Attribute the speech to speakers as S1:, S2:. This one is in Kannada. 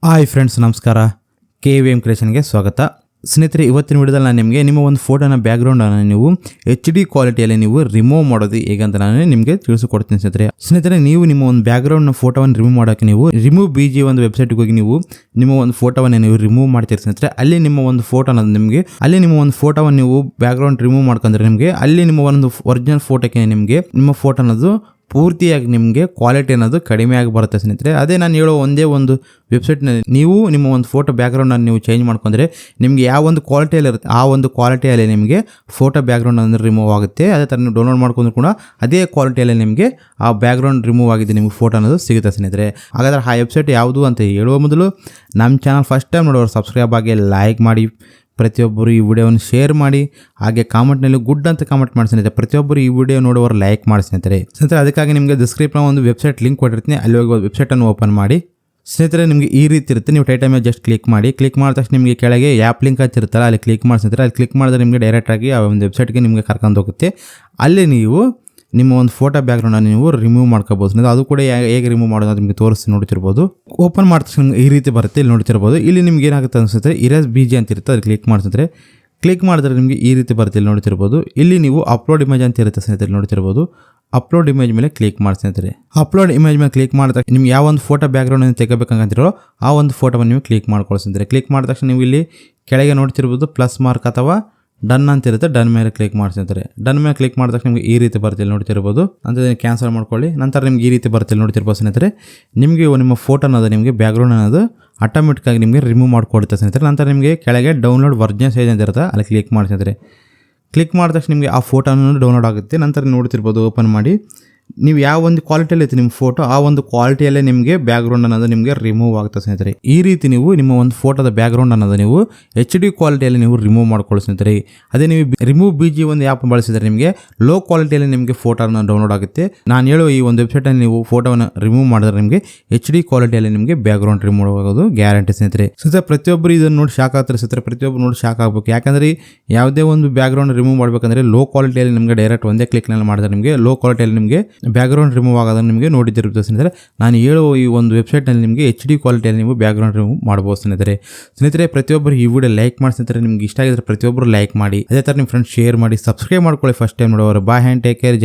S1: ಹಾಯ್ ಫ್ರೆಂಡ್ಸ್, ನಮಸ್ಕಾರ. KVM ಕ್ರಿಯೇಷನ್ಗೆ ಸ್ವಾಗತ. ಸ್ನೇಹಿತರೆ, ಇವತ್ತಿನ ವಿಡಿಯೋದಲ್ಲಿ ನಾನು ನಿಮಗೆ ನಿಮ್ಮ ಒಂದು ಫೋಟೋನ ಬ್ಯಾಕ್ಗ್ರೌಂಡನ್ನು ನೀವು HD ಕ್ವಾಲಿಟಿಯಲ್ಲಿ ನೀವು ರಿಮೂವ್ ಮಾಡೋದು ಹೇಗೆ ಅಂತ ನಾನು ನಿಮಗೆ ತಿಳಿಸಿಕೊಡ್ತೀನಿ. ಸ್ನೇಹಿತರೆ, ನೀವು ನಿಮ್ಮ ಒಂದು ಬ್ಯಾಕ್ಗ್ರೌಂಡ್ನ ಫೋಟೋವನ್ನು ರಿಮೂವ್ ಮಾಡೋಕ್ಕೆ ನೀವು ರಿಮೂವ್ BG ಒಂದು ವೆಬ್ಸೈಟ್ಗೆ ಹೋಗಿ ನೀವು ನಿಮ್ಮ ಒಂದು ಫೋಟೋವನ್ನು ನೀವು ರಿಮೂವ್ ಮಾಡ್ತೀರಿ. ಸ್ನೇಹಿತರೆ, ಅಲ್ಲಿ ನಿಮ್ಮ ಒಂದು ಫೋಟೋನ ನಿಮಗೆ ನಿಮ್ಮ ಒಂದು ಫೋಟೋವನ್ನು ನೀವು ಬ್ಯಾಕ್ಗ್ರೌಂಡ್ ರಿಮೂವ್ ಮಾಡ್ಕೊಂಡ್ರೆ ನಿಮಗೆ ಅಲ್ಲಿ ನಿಮ್ಮ ಒಂದು ಒರಿಜಿನಲ್ ಫೋಟೋಕ್ಕೆ ನಿಮಗೆ ನಿಮ್ಮ ಫೋಟೋನದು ಪೂರ್ತಿಯಾಗಿ ನಿಮಗೆ ಕ್ವಾಲಿಟಿ ಅನ್ನೋದು ಕಡಿಮೆ ಆಗಿ ಬರುತ್ತೆ. ಸ್ನೇಹಿತರೆ, ಅದೇ ನಾನು ಹೇಳೋ ಒಂದೇ ಒಂದು ವೆಬ್ಸೈಟ್ನಲ್ಲಿ ನೀವು ನಿಮ್ಮ ಒಂದು ಫೋಟೋ ಬ್ಯಾಕ್ಗ್ರೌಂಡನ್ನು ನೀವು ಚೇಂಜ್ ಮಾಡ್ಕೊಂಡ್ರೆ ನಿಮಗೆ ಯಾವ ಒಂದು ಕ್ವಾಲಿಟಿಯಲ್ಲಿ ಇರುತ್ತೆ ಆ ಒಂದು ಕ್ವಾಲಿಟಿಯಲ್ಲಿ ನಿಮಗೆ ಫೋಟೋ ಬ್ಯಾಕ್ಗ್ರೌಂಡ್ ಅಂದರೆ ರಿಮೂವ್ ಆಗುತ್ತೆ. ಅದೇ ಥರ ನೀವು ಡೌನ್ಲೋಡ್ ಮಾಡ್ಕೊಂಡ್ರು ಕೂಡ ಅದೇ ಕ್ವಾಲಿಟಿಯಲ್ಲಿ ನಿಮಗೆ ಆ ಬ್ಯಾಕ್ಗ್ರೌಂಡ್ ರಿಮೂವ್ ಆಗಿದೆ ನಿಮಗೆ ಫೋಟೋ ಅನ್ನೋದು ಸಿಗುತ್ತೆ. ಸ್ನೇಹಿತರೆ, ಹಾಗಾದರೆ ಆ ವೆಬ್ಸೈಟ್ ಯಾವುದು ಅಂತ ಹೇಳುವ ಮೊದಲು ನಮ್ಮ ಚಾನಲ್ ಫಸ್ಟ್ ಟೈಮ್ ನೋಡೋರು ಸಬ್ಸ್ಕ್ರೈಬ್ ಆಗಿ ಲೈಕ್ ಮಾಡಿ, ಪ್ರತಿಯೊಬ್ಬರು ಈ ವಿಡಿಯೋವನ್ನು ಶೇರ್ ಮಾಡಿ, ಹಾಗೆ ಕಾಮೆಂಟ್ನಲ್ಲಿ ಗುಡ್ ಅಂತ ಕಾಮೆಂಟ್ ಮಾಡಿ. ಸ್ನೇಹಿತರೆ, ಪ್ರತಿಯೊಬ್ಬರು ಈ ವಿಡಿಯೋ ನೋಡುವವರು ಲೈಕ್ ಮಾಡಿ. ಸ್ನೇಹಿತರೆ, ಅದಕ್ಕಾಗಿ ನಿಮಗೆ ಡಿಸ್ಕ್ರಿಪ್ಷನ್ ಒಂದು ವೆಬ್ಸೈಟ್ ಲಿಂಕ್ ಕೊಟ್ಟಿರ್ತೀನಿ, ಅಲ್ಲಿ ಹೋಗಿ ವೆಬ್ಸೈಟನ್ನು ಓಪನ್ ಮಾಡಿ. ಸ್ನೇಹಿತರೆ, ನಿಮಗೆ ಈ ರೀತಿ ಇರುತ್ತೆ. ನೀವು ಟೈಟಲ್ ಮೇಲೆ ಜಸ್ಟ್ ಕ್ಲಿಕ್ ಮಾಡಿ. ಕ್ಲಿಕ್ ಮಾಡಿದ ತಕ್ಷಣ ನಿಮಗೆ ಕೆಳಗೆ ಆ್ಯಪ್ ಲಿಂಕ್ ಅಂತ ಇರುತ್ತಲ್ಲ, ಅಲ್ಲಿ ಕ್ಲಿಕ್ ಮಾಡಿ. ಸ್ನೇಹಿತರೆ, ಅಲ್ಲಿ ಕ್ಲಿಕ್ ಮಾಡಿದ್ರೆ ನಿಮಗೆ ಡೈರೆಕ್ಟಾಗಿ ಆ ಒಂದು ವೆಬ್ಸೈಟ್ಗೆ ನಿಮಗೆ ಕರ್ಕೊಂಡು ಹೋಗುತ್ತೆ. ಅಲ್ಲಿ ನೀವು ನಿಮ್ಮ ಒಂದು ಫೋಟೋ ಬ್ಯಾಕ್ಗ್ರೌಂಡನ್ನು ನೀವು ರಿಮೂವ್ ಮಾಡ್ಕೋಬೋದು. ಸ್ನೇಹಿತರೆ, ಅದು ಕೂಡ ಹೇಗೆ ರಿಮೂವ್ ಮಾಡೋದು ಅಂತ ನಿಮಗೆ ತೋರಿಸಿ ನೋಡ್ತಿರ್ಬೋದು. ಓಪನ್ ಮಾಡಿದ ತಕ್ಷಣ ಈ ರೀತಿ ಬರುತ್ತೆ, ಇಲ್ಲಿ ನೋಡ್ತಿರ್ಬೋದು. ಇಲ್ಲಿ ನಿಮ್ಗೆ ಏನಾಗುತ್ತೆ ಅನಿಸುತ್ತೆ, ಇರೇಸ್ BG ಅಂತ ಇರುತ್ತೆ, ಅಲ್ಲಿ ಕ್ಲಿಕ್ ಮಾಡಿಸಿದ್ರೆ ಕ್ಲಿಕ್ ಮಾಡಿದ್ರೆ ನಿಮಗೆ ಈ ರೀತಿ ಬರುತ್ತೆ, ಇಲ್ಲಿ ನೋಡ್ತಿರ್ಬೋದು. ಇಲ್ಲಿ ನೀವು ಅಪ್ಲೋಡ್ ಇಮೇಜ್ ಅಂತ ಇರುತ್ತೆ ಸ್ನೇಹಿತರೆ, ನೋಡ್ತಿರ್ಬೋದು. ಅಪ್ಲೋಡ್ ಇಮೇಜ್ ಮೇಲೆ ಕ್ಲಿಕ್ ಮಾಡಿ. ಸ್ನೇಹಿತರೆ, ಅಪ್ಲೋಡ್ ಇಮೇಜ್ ಮೇಲೆ ಕ್ಲಿಕ್ ಮಾಡಿದಾಗ ನಿಮ್ಗೆ ಯಾವ ಒಂದು ಫೋಟೋ ಬ್ಯಾಕ್ಗ್ರೌಂಡ್ ತೆಗೋಬೇಕಂತಿರೋ ಆ ಒಂದು ಫೋಟೋವನ್ನು ನೀವು ಕ್ಲಿಕ್ ಮಾಡ್ಕೊಳ್ಳಿ. ಸ್ನೇಹಿತರೆ, ಕ್ಲಿಕ್ ಮಾಡಿದ ತಕ್ಷಣ ನೀವು ಇಲ್ಲಿ ಕೆಳಗೆ ನೋಡ್ತಿರ್ಬೋದು ಪ್ಲಸ್ ಮಾರ್ಕ್ ಅಥವಾ ಡನ್ ಅಂತ ಇರುತ್ತೆ, ಡನ್ ಮೇಲೆ ಕ್ಲಿಕ್ ಮಾಡಿ. ಸ್ನೇಹಿತರೆ, ಡನ್ ಮೇಲೆ ಕ್ಲಿಕ್ ಮಾಡಿದಾಗ ನಿಮಗೆ ಈ ರೀತಿ ಬರುತ್ತೆ, ಇಲ್ಲಿ ನೋಡ್ತಿರ್ಬೋದು. ಅಂತ ಕ್ಯಾನ್ಸಲ್ ಮಾಡ್ಕೊಳ್ಳಿ. ನಂತರ ನಿಮ್ಗೆ ಈ ರೀತಿ ಬರುತ್ತೆ, ಇಲ್ಲಿ ನೋಡ್ತಿರ್ಬೋದು. ಸ್ನೇಹಿತರೆ, ನಿಮಗೆ ನಿಮ್ಮ ಫೋಟೋ ಅನ್ನೋದು ನಿಮಗೆ ಬ್ಯಾಕ್ಗ್ರೌಂಡ್ ಅನ್ನೋದು ಆಟೋಮೆಟಿಕ್ಕಾಗಿ ನಿಮಗೆ ರಿಮೂವ್ ಮಾಡಿಕೊಡುತ್ತೆ. ಸ್ನೇಹಿತರೆ, ನಂತರ ನಿಮಗೆ ಕೆಳಗೆ ಡೌನ್ಲೋಡ್ ವರ್ಜನ್ ಸೈಜ್ ಅಂತ ಇರುತ್ತೆ, ಅಲ್ಲಿ ಕ್ಲಿಕ್ ಮಾಡಿ. ಸ್ನೇಹಿತರೆ, ಕ್ಲಿಕ್ ಮಾಡಿದ ತಕ್ಷಣ ನಿಮಗೆ ಆ ಫೋಟೋನ ಡೌನ್ಲೋಡ್ ಆಗುತ್ತೆ. ನಂತರ ನೋಡ್ತಿರ್ಬೋದು, ಓಪನ್ ಮಾಡಿ. ನೀವು ಯಾವ ಒಂದು ಕ್ವಾಲಿಟಿಯಲ್ಲಿ ಐತೆ ನಿಮ್ಮ ಫೋಟೋ ಆ ಒಂದು ಕ್ವಾಲಿಟಿಯಲ್ಲೇ ನಿಮಗೆ ಬ್ಯಾಕ್ಗ್ರೌಂಡ್ ಅನ್ನೋದು ನಿಮಗೆ ರಿಮೂವ್ ಆಗುತ್ತೆ. ಸ್ನೇಹಿತರೆ, ಈ ರೀತಿ ನೀವು ನಿಮ್ಮ ಒಂದು ಫೋಟೋದ ಬ್ಯಾಕ್ಗ್ರೌಂಡ್ ಅನ್ನೋದು ನೀವು HD ಕ್ವಾಲಿಟಿಯಲ್ಲಿ ನೀವು ರಿಮೂವ್ ಮಾಡ್ಕೊಳ್ಳಿ. ಸ್ನೇಹಿತರೆ, ಅದೇ ನೀವು ರಿಮೂವ್ BG ಒಂದು ಆ್ಯಪ್ ಬಳಸಿದರೆ ನಿಮಗೆ ಲೋ ಕ್ವಾಲಿಟಿಯಲ್ಲಿ ನಿಮಗೆ ಫೋಟೋನ ಡೌನ್ಲೋಡ್ ಆಗುತ್ತೆ. ನಾನು ಹೇಳೋ ಈ ಒಂದು ವೆಬ್ಸೈಟಲ್ಲಿ ನೀವು ಫೋಟೋವನ್ನು ರಿಮೂವ್ ಮಾಡಿದ್ರೆ ನಿಮಗೆ HD ಕ್ವಾಲಿಟಿಯಲ್ಲಿ ನಿಮಗೆ ಬ್ಯಾಕ್ಗ್ರೌಂಡ್ ರಿಮೂವ್ ಆಗೋದು ಗ್ಯಾರಂಟಿ. ಸ್ನೇಹಿತರೆ, ಪ್ರತಿಯೊಬ್ಬರು ಇದನ್ನು ನೋಡಿ ಶಾಕ್ ಆಗ್ತಾರೆ. ಸ್ನೇಹಿತರೆ, ಪ್ರತಿಯೊಬ್ಬರು ನೋಡಿ ಶಾಕ್ ಆಗಬೇಕು. ಯಾಕಂದರೆ ಯಾವುದೇ ಒಂದು ಬ್ಯಾಕ್ಗ್ರೌಂಡ್ ರಿಮೂವ್ ಮಾಡಬೇಕಂದ್ರೆ ಲೋ ಕ್ವಾಲಿಟಿಯಲ್ಲಿ ನಿಮಗೆ ಡೈರೆಕ್ಟ್ ಒಂದೇ ಕ್ಲಿಕ್ನಲ್ಲಿ ಮಾಡಿದ್ರೆ ನಿಮಗೆ ಲೋ ಕ್ವಾಲಿಟಿಯಲ್ಲಿ ನಿಮಗೆ ಬ್ಯಾಕ್ಗ್ರೌಂಡ್ ರಿಮೂವ್ ಆಗೋದನ್ನು ನಿಮಗೆ ನೋಡಿದಿರುತ್ತೆ. ಸ್ನೇಹಿತರೆ, ನಾನು ಹೇಳೋ ಈ ಒಂದು ವೆಬ್ಸೈಟ್ನಲ್ಲಿ ನಿಮಗೆ HD ಕ್ವಾಲಿಟಿಯಲ್ಲಿ ನೀವು ಬ್ಯಾಕ್ಗ್ರೌಂಡ್ ರಿಮೂವ್ ಮಾಡ್ಬೋದು. ಸ್ನೇಹಿತರೆ, ಪ್ರತಿಯೊಬ್ಬರು ಈ ವಿಡಿಯೋ ಲೈಕ್ ಮಾಡಿ. ಸ್ನೇಹಿತರೆ, ನಿಮ್ಗೆ ಇಷ್ಟ ಆಗಿದ್ರೆ ಪ್ರತಿಯೊಬ್ಬರು ಲೈಕ್ ಮಾಡಿ. ಅದೇ ಥರ ನಿಮ್ಮ ಫ್ರೆಂಡ್ಸ್ ಶೇರ್ ಮಾಡಿ, ಸಬ್ಸ್ಕ್ರೈಬ್ ಮಾಡ್ಕೊಳ್ಳಿ ಫಸ್ಟ್ ಟೈಮ್ ನೋಡೋರು. ಬಾಯ್ ಹ್ಯಾಂಡ್, ಟೇಕ್ ಕೇರ್, ಜೈ